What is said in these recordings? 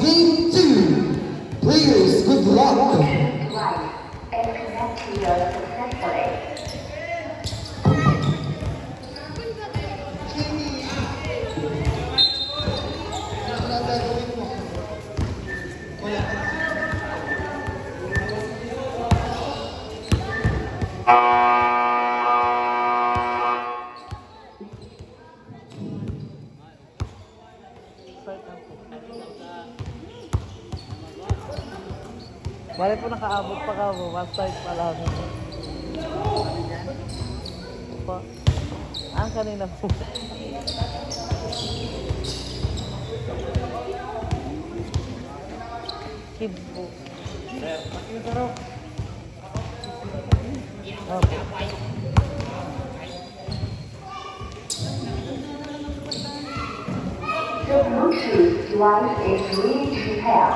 Game 2. Players, good luck. Right. And connect to your successfully. Bale po nakaabot pa ka po, mas tight pa lang. Po. Ang kanina po. Kid po. Okay. The Bluetooth device is ready to pair.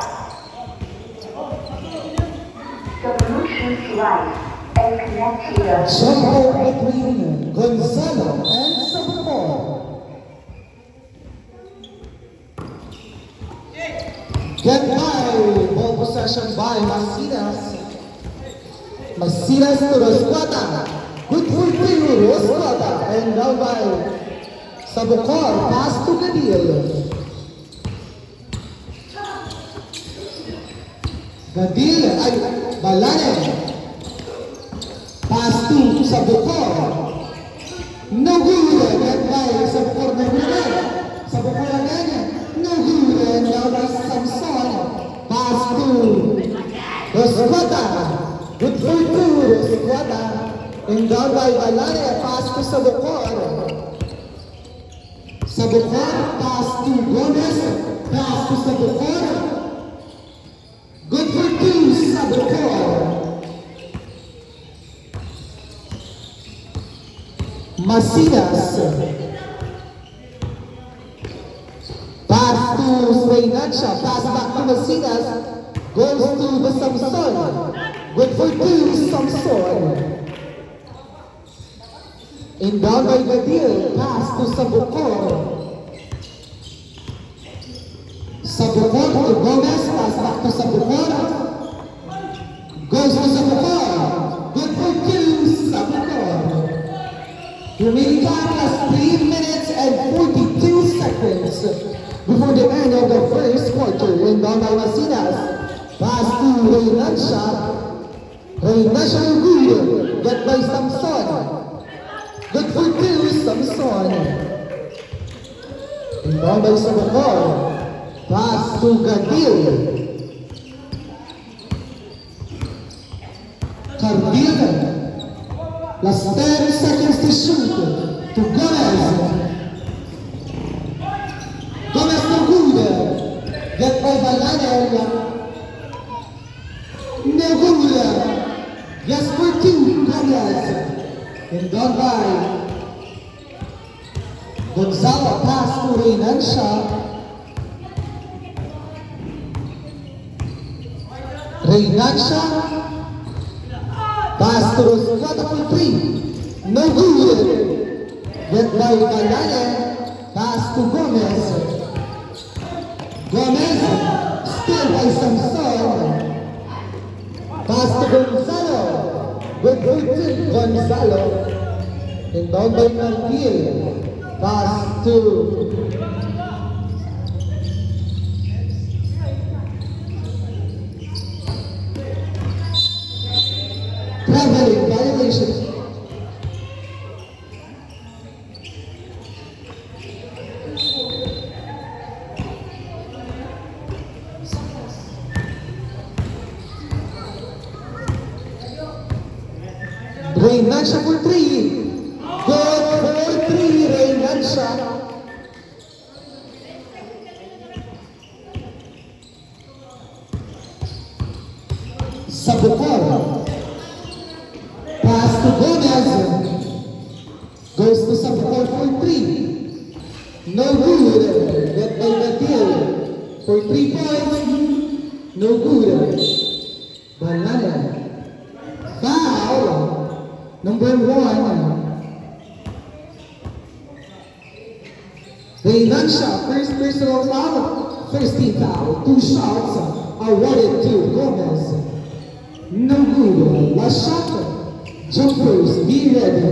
The Bluetooth device is connected to the Jump out between Gonzalo and Sabacor. Get by, ball possession by Masinas. Masinas to Rosquata. Good for two, Rosquata. And down by Sabacor, pass to Gadil. Gadil ay Balane. Pass to Sabacor. No good. Get by Sabacor na good. Sabacor again. No good. And now by Samson. Pass to Rosquata. Good for two, Rosquata. And down by Balane. Pass to Sabacor. Sabacor. Pass to Gomez. Pass to Sabacor. Good for two, Sabacor. Masinas. Pass to Swaynansha. Pass back to Masinas. Goes to the Samson. Good for two, Samson. In down by Gadil. Pass to Sabacor. Sabacor to Gomez. Pass back to Sabacor. Goes to Sabacor. Good for two, Sabacor. Remaining time is 3 minutes and 42 seconds before the end of the first quarter. And down by Masinas. Pass to Reynansha. Reynansha good. Get by Samson. Good for two, Samson. And down by Sabacor. Pass to Gadil. Cardil. Last 10 seconds to shoot. To Gomez. Gomez to good. Get by Balane. No good. Yes for two, Gomez. And gone by Gonzalo. Pass to Reynansha. Reynansha. Pass to Rosquata for three. No good. Get by Balane. Pass to Gomez. Gomez. Still by Samson. Pass to Gonzalo. Good for two, Gonzalo. And down by Cardil. Pass to traveling violation. Reynansha for three. Good for three, Reynansha. Sabacor. Pass to Gomez. Goes to Sabacor for three. No good. Get by Gadil. For 3 points. No good. Balane. Foul. Number 1. Reynansha, first personal foul. first team foul. 2 shots awarded to Gomez. No good. Last shot. Jumpers, be ready.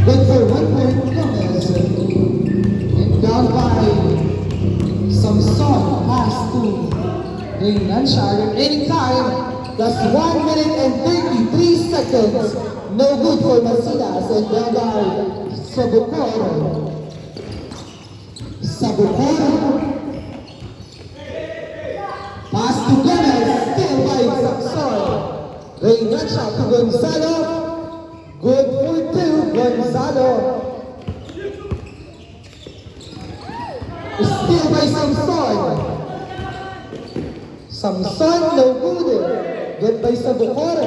Good for 1 point, Gomez. And down by Samson, pass to Reinansha. Remaining time, just 1 minute and 33 seconds. No good for Masinas and down by Sabukor. Pass to Gomez, still by Samson. Reinansha to Gonzalo. Good for 2, Gonzalo. Still by Samson. Samson, no good. Good by Sabukor.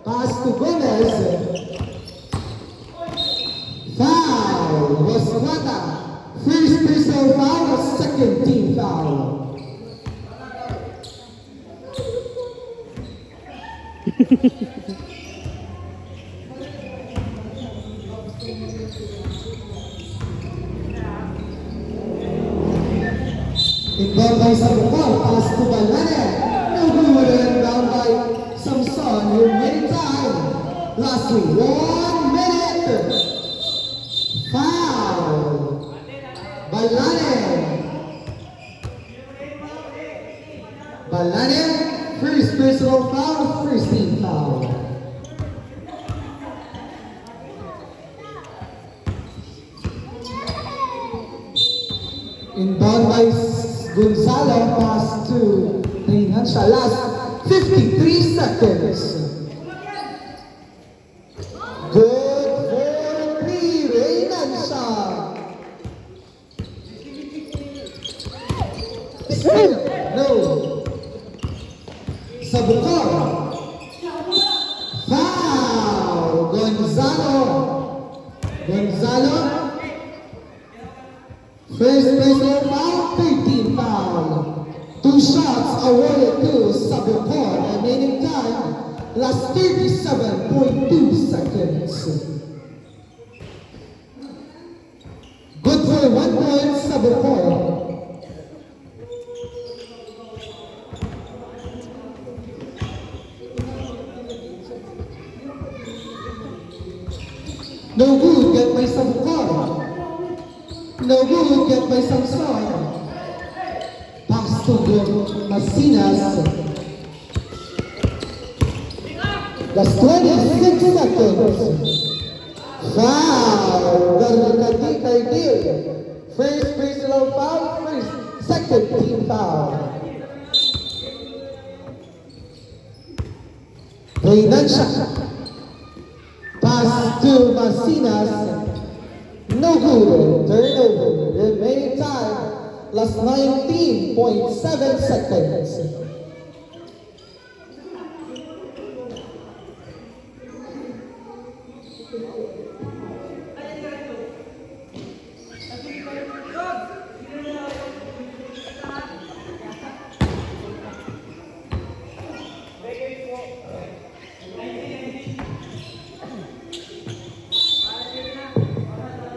Pass to Gomez. Foul was Plata. First personal foul, second team foul. Inbound by Sabukor, pass to Balane. No good, and down by Samson. Remaining time, last 1 minute. Foul. Balane, first personal foul, first team foul. Inbound by Gonzalo, pass to Reinansha. Last 53 seconds. Good for 3, Reinansha. No. Sabukor. Foul. Gonzalo. First personal foul, 13 foul. 2 shots awarded to Sabukor. Remaining time, last 37.2 seconds. Good for 1 point, Sabukor. No good, get by Sabukor. No good, get by Samson. Pass to Masinas. That's 26 seconds. Foul. First personal foul, second team foul. Reinansha. Pass to Masinas. No good. Turnover. Remaining time, last 19.7 seconds.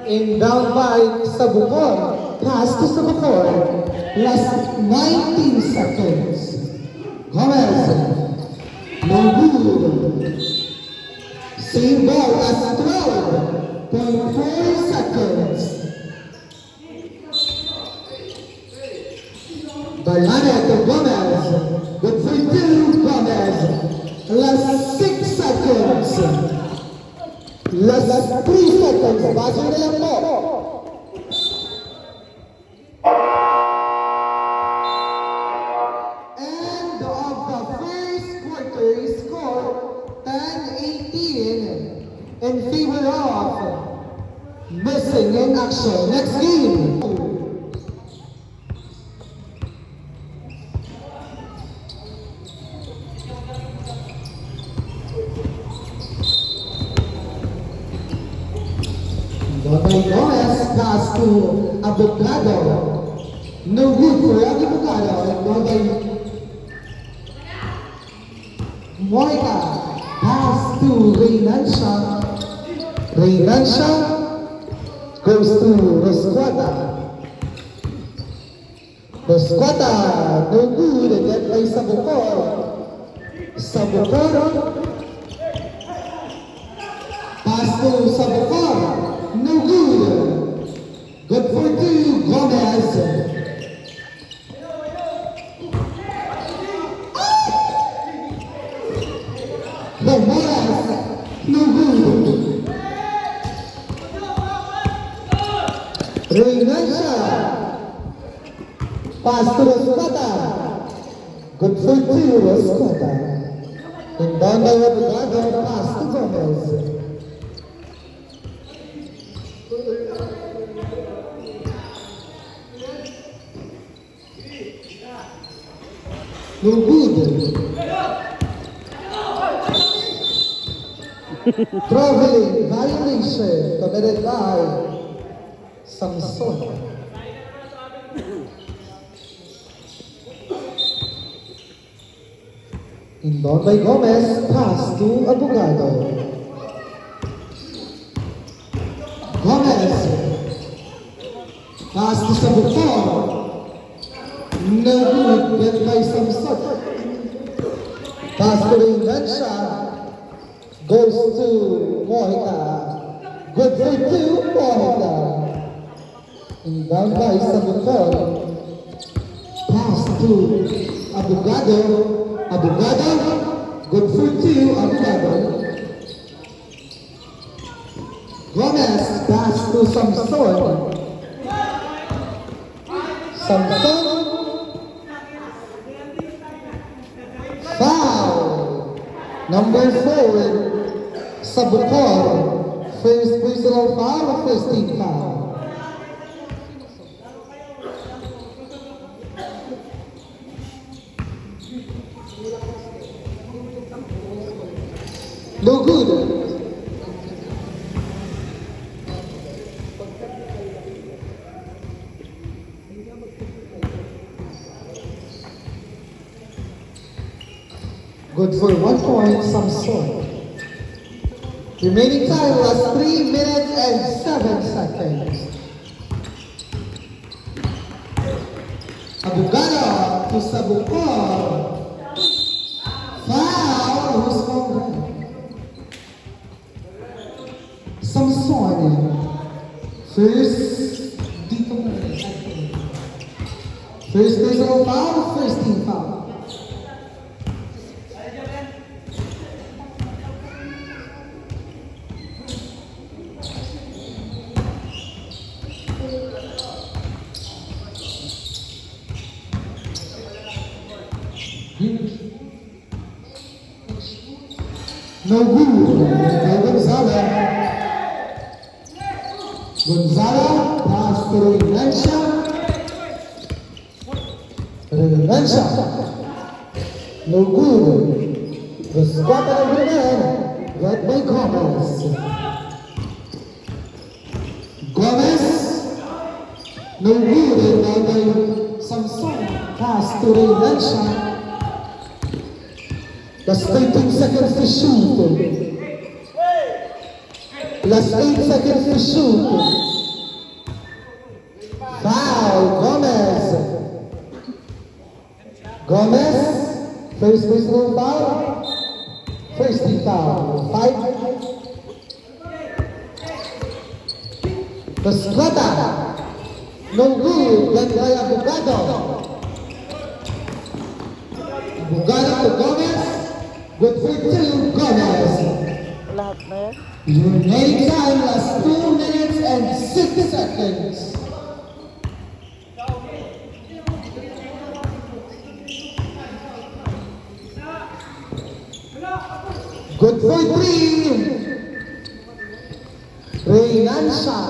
Inbound by Sabukor. Pass to Sabukor. Last 19 seconds. Gomez. No good. Same ball as 12.4 seconds. Balane to Gomez. Good for 2, Gomez. Last 6 seconds. Last 3 seconds. Bago na lang po. End of the first quarter. Score 10-18 in favor of Missing in Action. Next game. Gomez pass to Abogado. No good for Abogado. And by Moica pass to Reinansha. Reinancia goes to Rosquata. Rosquata, no good, again by Sabukor. Sabukor. Pass to Sabukor, no good. Good for two, Gomez. Morales, no good. Reinancia. Pass to Rosquata. Good for two, Rosquata. And down by Abogado, pass to Gomez. No good. Traveling violation committed by Samson. Inbound by Gomez, pass to Abogado. Gomez, pass to Sabukor. No good, get by Samson. Pass to Reinancia, goes to Mojica. Good for two, Mojica. Inbound by Sabukor. Pass to Abogado. Abogado, good for two, Abogado. Gomez, pass to Samson. Samson. Foul. Number 4, Sabukor. First personal foul, first team foul. No good. Good for 1 point, Samson. Remaining time was 3 minutes and 7 seconds. Abogado to Sabukor. Foul, who's wrong? Samson. First, dito mo. First personal foul, first team foul. No good. Gonzalo. Gonzalo, pass to Reinancia. Reinancia. No good. The spot of the man, led by Gomez. Gomez. No good. Led by Samson. Pass to Reinancia. Last 13 seconds to shoot. Last 8 seconds to shoot. Foul, Gomez. Gomez, first personal foul. First team foul. 5. Rosquata. No good. Then by Abogado. Abogado to Gomez. Good for 2, Gomez. Lahat na yan. Remaining time was 2 minutes and 6 seconds. Good for 3. Reinancia.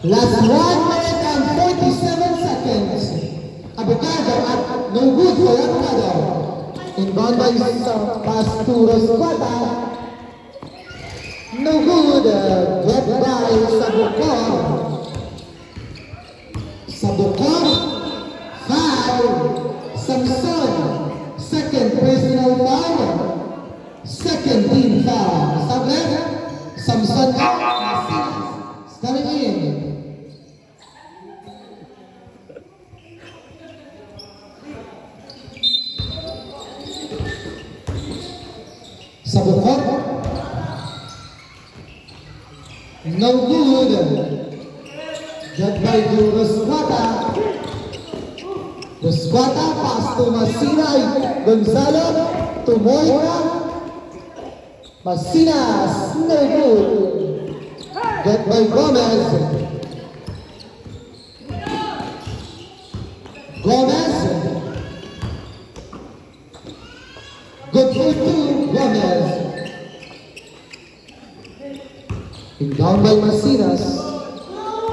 Last 1 minute and 47 seconds. Abogado at no good for Abogado. Inbound by pass to Rosquata. No good. Get by Sabukor. Sabukor. Foul. Samson. Second personal foul. Second team foul. Sabre. Samson Masinas is coming in. Sabukor. No good. Get by Rusquata. Rusquata pass to Masina. Gonzalo to Moira. Masinas, no good. Get by Gomez. Gomez. Good for two, Gomez. And down by Masinas.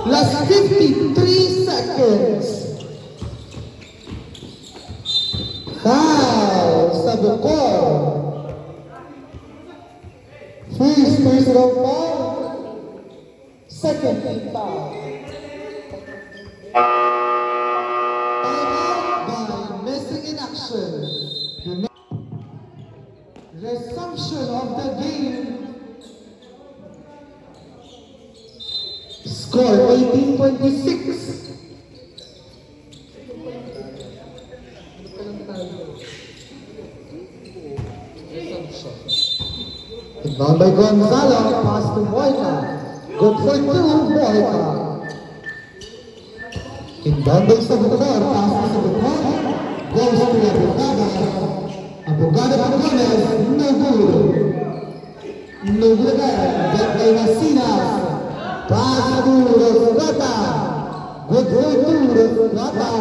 Last 53 seconds. Foul, Sabukor. First personal foul. Second team foul. Timeout by missing in action. Resumption of the game. Score 18-26. Inbound by Gonzalo, pass to Moica. Good for two, Moica. Inbound by Sabukor, pass to Sabukor. Goes to Abogado. Abogado to Gomez, no good. No good again. Get by Masinas. Pass to Rusquata. Good for two, Rusquata.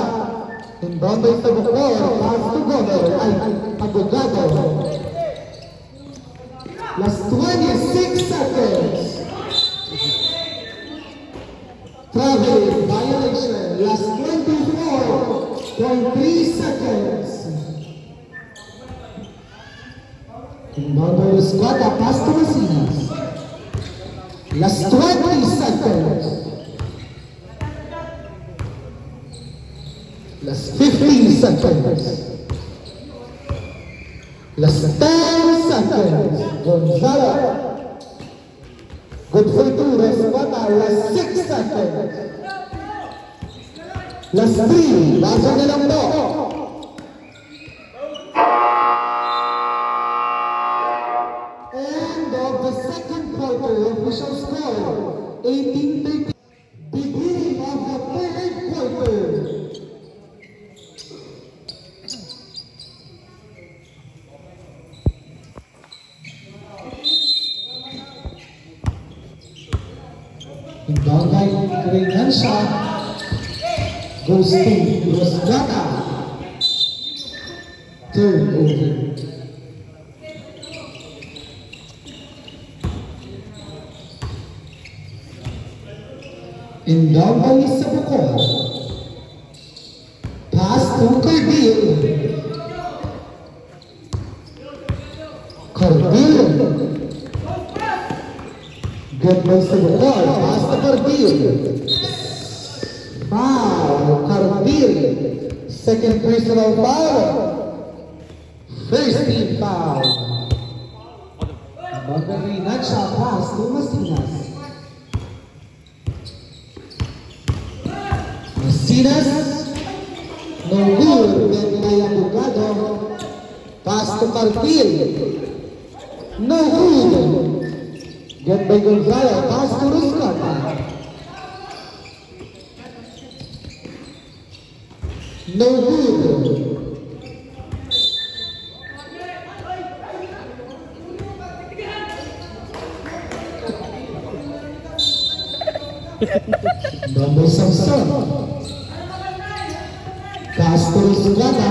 Inbound by Sabukor, pass to Gomez. Abogado. Last 26 seconds. Travel violation. Last 24.3 seconds. Number Rusquata pass to Masinas. Last 20 seconds. Last 15 seconds. Last 10 seconds. Gonzalo. Good for two. Rusquata. Last 6 seconds. Last 3. Lasa na lang po. End of the second quarter. Official score 18-30. Beginning of the third quarter. Inbound by Renansha. Goes to Rusquata. Third over. Inbound by Sabukor. Pass to Cardil. Cardil. Good by Sabukor. Pass to Cardil. Foul. Cardil. Second personal foul. First team foul. Bagay Nacha. Pass to Masinas. Masinas, no good. Get by Abogado. Pass to Cardil. No good. Get by Gonzalo. Pass to Rusquata. No good. Number Samson. Pass to Rusquata.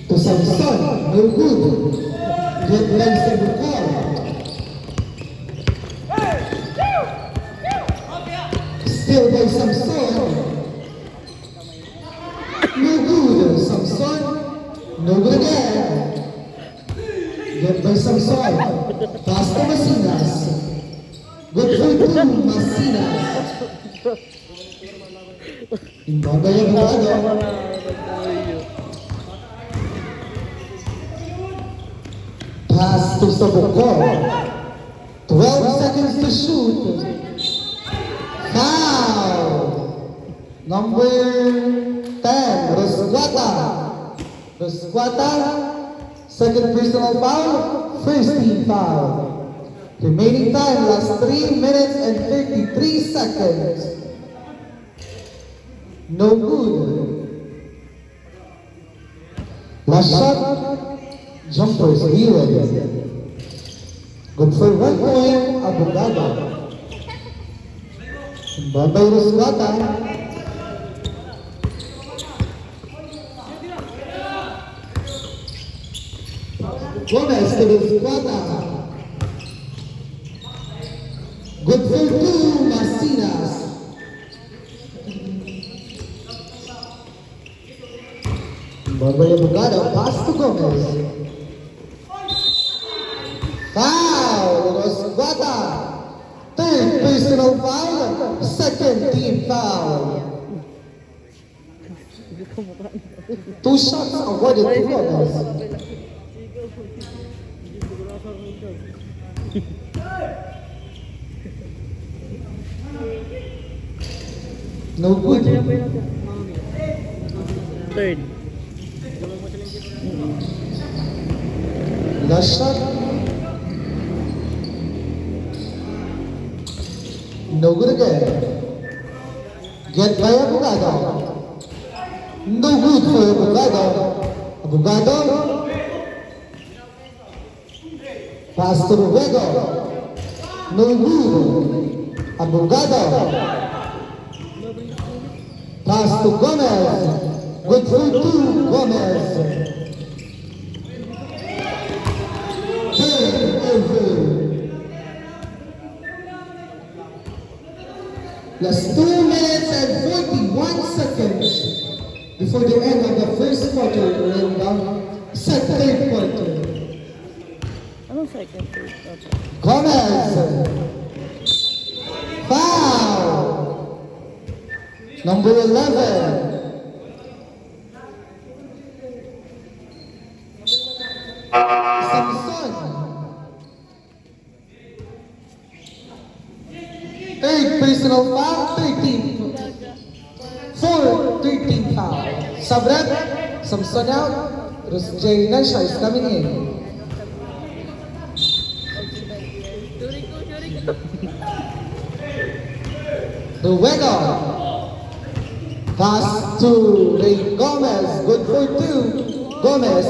To Samson. No good. Get by Sabukor. Still by Samson. No good. Samson. No good again. Get by Samson. Pass to Masinas. Good for two, Masinas. Inbound by Abogado. Pass to to Sabukor. 12 seconds to shoot. Foul. Number 10, Rosquata. Rosquata, second personal foul, first team foul. Remaining time, last 3 minutes and 33 seconds. No good. Last shot, jumpers, are you ready? Good for 1 point, Abogado. Babay Rosquata. Gomez to Rosquata. Good for 2, Masinas. Babay Abogado, pass to Gomez. Foul, Rosquata. Third personal foul, second team foul. 2 shots awarded to Gomez. No good. Third. Last shot. No good again. Get by Abogado. No good for Abogado. Abogado. Pass to Ruego. No good. Abogado. Pass to Gomez. Good for 2, Gomez. Turn over. Last 2 minutes and 41 seconds before the end of the first quarter and down set third quarter. Anong second? Gomez. Foul. Number 11. Samson. Third personal foul, 13. 13 foul. Sabrep, Samson out. Jerry Nansha is coming in. Ruego. Pass to Ray Gomez. Good for 2. Gomez.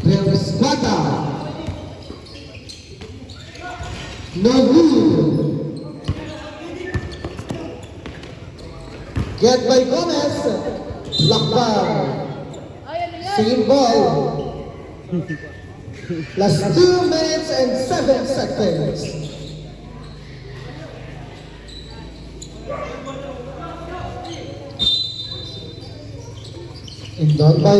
Rosquata. No good. Get by Gomez. Lakbar. Same ball. Last 2 minutes and 7 seconds. And done by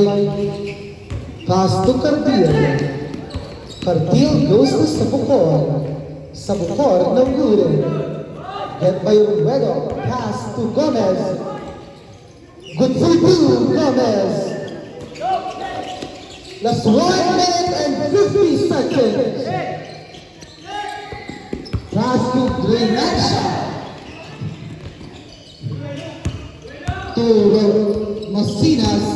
pass to Cardil. Cardil goes to Sabukor. Sabukor, no good. Get by Ruego. Pass to Gomez. Good for 2, Gomez. Last 1 minute and 50 seconds. Pass to Grenacha. To Masinas.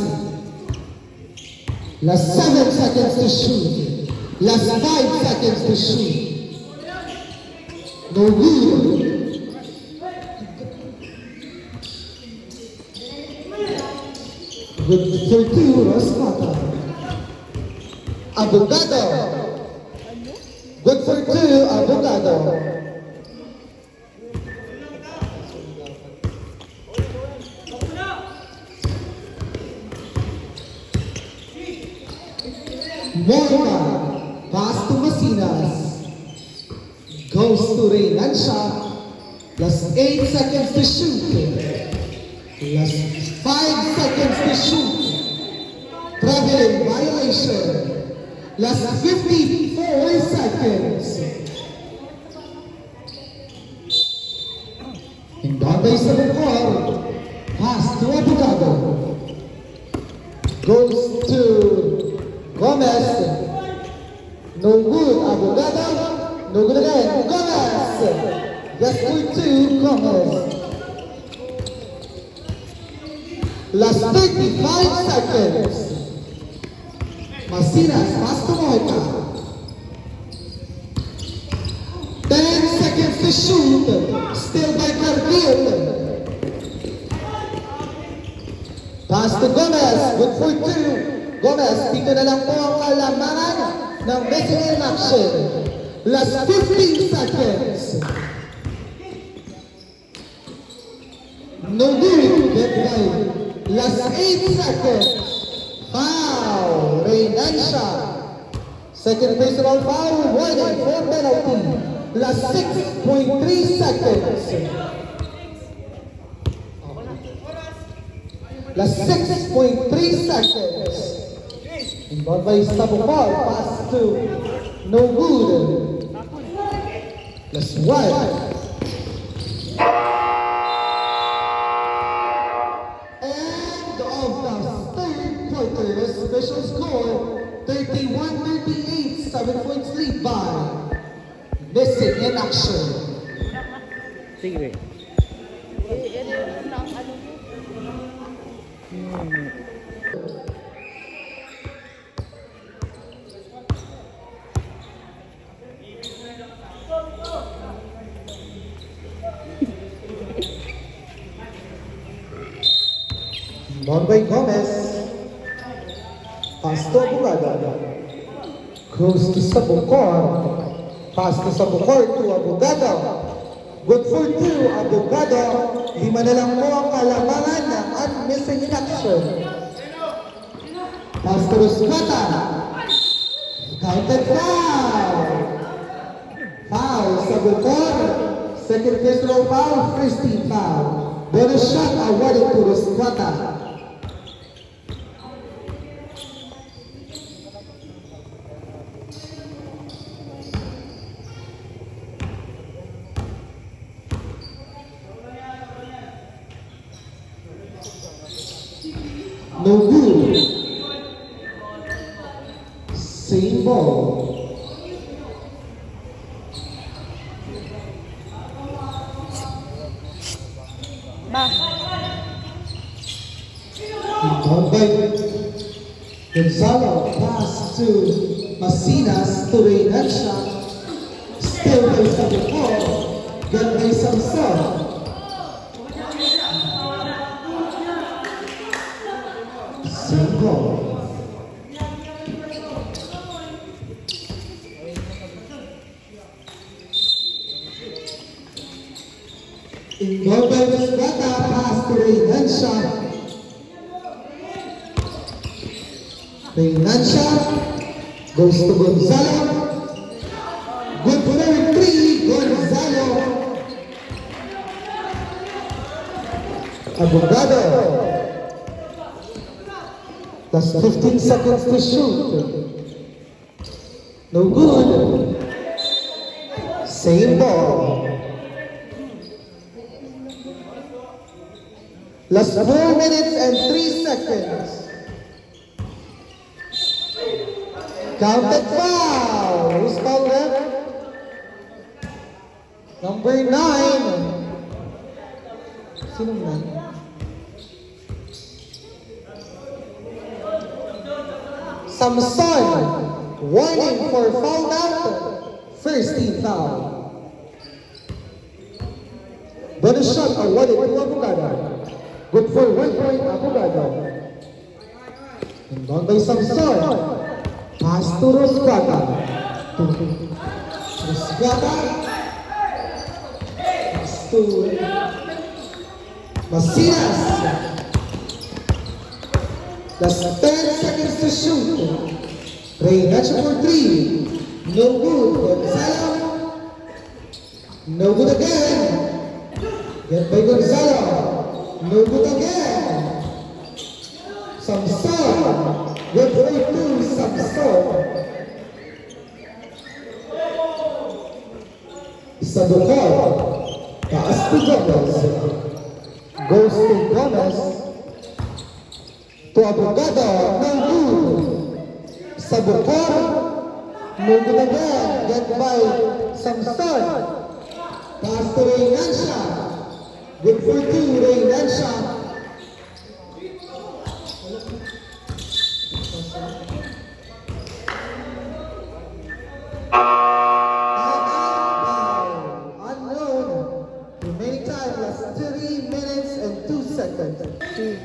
Last 7 seconds to shoot. Last 5 seconds to shoot. No good. Good for 2, Rosquata. Abogado. Good for 2, Abogado. Morma. Pass to Masinas. Goes to Ray Nansha. Last 8 seconds to shoot. Last 5 seconds to shoot. Traveling violation. Last 54 seconds. And down by Sabukor. goes to Gomez. No good, Abogado. No good again, Gomez. Just point to Gomez. Last 35 seconds. Masinas, pass to Moika. 10 seconds to shoot. Still by Cargill. Pass to Gomez. Good for two. Gomez, dito na lang po ang kalamangan ng missing in action. Last 15 seconds. No good. Get right. Last 8 seconds. Foul. Reynancia. Second personal foul. Warning for penalty. Last 6.3 seconds. Last 6.3 seconds. Involved by Sabukar. Pass to no good. Last 1. Official score 31-38, 7 points lead by Missing in Action. Sige. Ball by Gomez. Pass to Abogado. Goes to Sabukar. Pass to Sabukar to Abogado. Good for two, Abogado. 5 na lang po ang kalamangan ng missing in action. Pass to Ruscata. Counted foul. Foul, Sabukar. Second personal foul, first team foul. Bonus shot awarded to Ruscata. No good. Same ball. Ball by Gonzalo. Pass to Masinas to Reynancia. Still by Sabukar. Then by Samson. Goal. In goal by Ruscata, pass to Reynancia. Reynancia goes to Gonzalo. Good for 3, Gonzalo. Abogado. That's 15 seconds to shoot. No good. Same ball. Last 4 minutes and 3 seconds. Counted foul. Who's foul left? Number 9. Sinong 9? Samson, warning for foul out. First team foul. Bonus shot awarded to Abogado. Good for 1 point, Abogado. And down by Samson. Pass to Ruscata. Ruscata. Pass to Masinas. Last 10 seconds to shoot. Reynancia for 3. No good. Gonzalo. No good again. Get by Gonzalo. No good again. Samson. Good for 2. Samson. Sabukar. Pass to Gomez. Goes to Gomez. to Abogado, no good. Sabukor, no good again, get by Samson. Pass to Reynansha. Good for two, Reynansha. Unknown. Remaining time was 3 minutes and 2 seconds.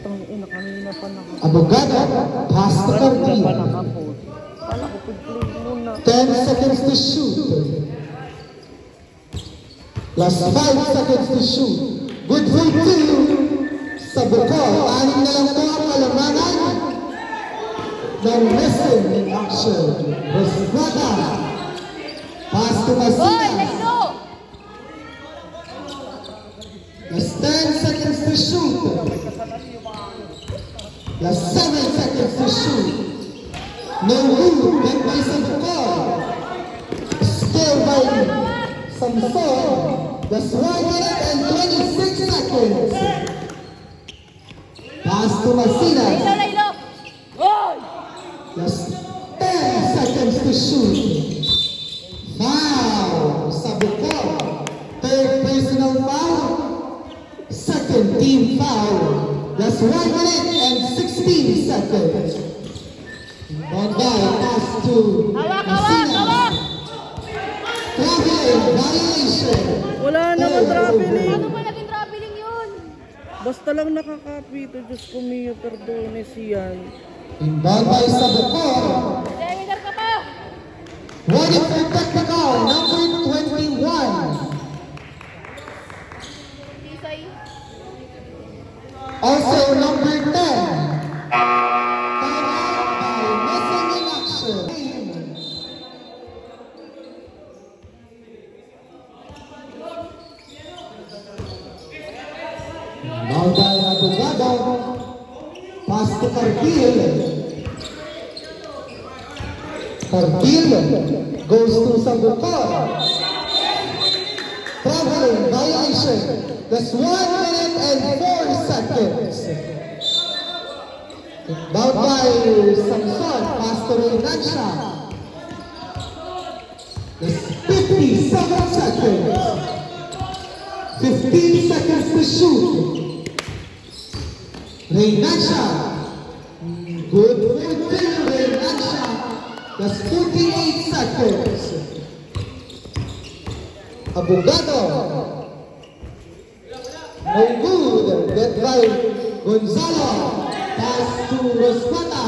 Tang ina, kanina pa Abogado, pass to Carpio. nakapost. Kala ko pag-play muna. 10 seconds to shoot. Last 5 seconds to shoot. Good for two. Sabukor, 6 na lang po ang alamangan. No missing in action. Rosmata. Pass to Masinas. Last 10 seconds to shoot. Last 7 seconds to shoot. No good. Back by Sabukor. Still by Samson. Last 1 minute and 26 seconds. Pass to Masinas. Last 10 seconds to shoot. Foul. Sabukor. Third personal foul. Second team foul. That's 1 minute and 16 seconds. Bongay, pass to Masinas. Traveling, violation. Wala naman traveling. Ano ba naging traveling yun? Basta lang nakaka-copy ito. Diyos ko miyo, perdones yan. Inbound by Sabukor. Seminar ka pa! Warning for technical, number 21. Tisay. Also number 10. Foul by missing in action. Inbound by Abogado. Pass to Carpio. Carpio goes to Sabukor. Traveling violation. That's 1 minute and 4 seconds. Inbound by Samson. Pass to Reynansha. That's 57 seconds. 15 seconds to shoot. Reynansha. Good for two, Reynansha. That's 48 seconds. Abogado. No good. Get by Gonzalo. Pass to Rosmata.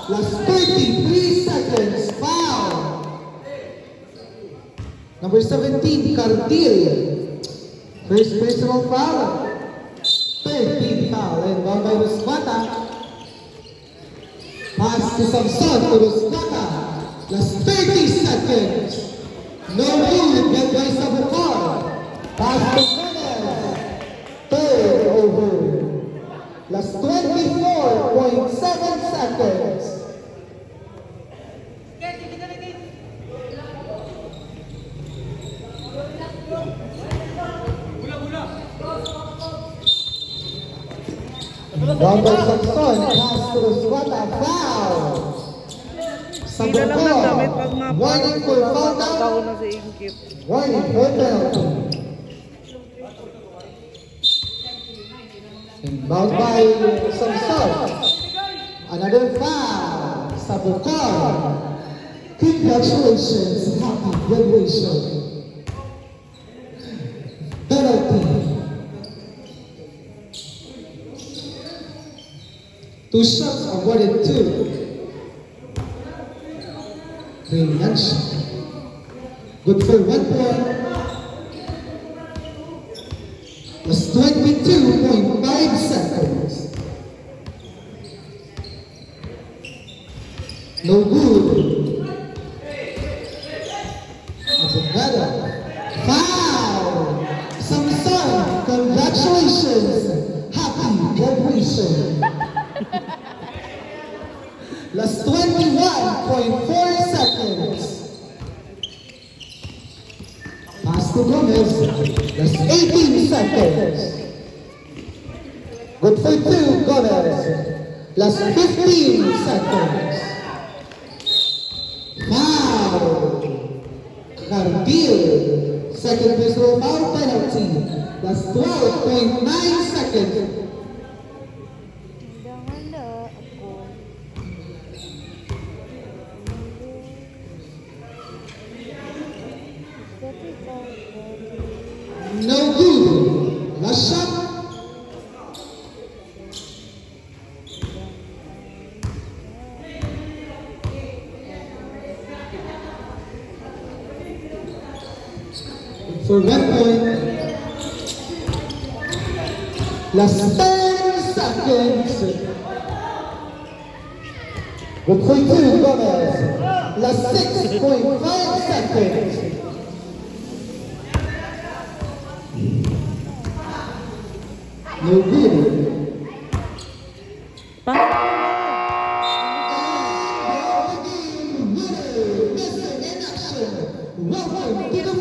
Last 33 seconds. Foul. Number 17, Cartil. First personal foul. Third team foul. And one by Rosmata. Pass to Samson to Rosmata. Last 30 seconds. No good. Get by Sabukor. Pass to Gomez. Third over. Last 24.7 seconds. Down by Samson. Pass to Rosmata. Foul. Sila lang ng damit pag Warning for foul tao down. na si Inkip. Warning for penalty. Inbound by Samson. Another foul. Sabukor. Congratulations. Happy graduation. Penalty. 2 shots awarded to Reynansha. Good for 1 point. That's 22.5 seconds. No good. Abogado. Foul. Samson. Congratulations. Happy graduation. Last 21.4 seconds. Pass to Gomez. Last 18 seconds. Good for two, Gomez. Last 15 seconds. Foul. Carpil. Second personal foul penalty. Last 12.9 seconds. Handa-handa ako. No good. Last shot. For 1 point. Last 10 seconds. With 3-2 Gomez. Last 6.5 seconds. No good. Welcome to the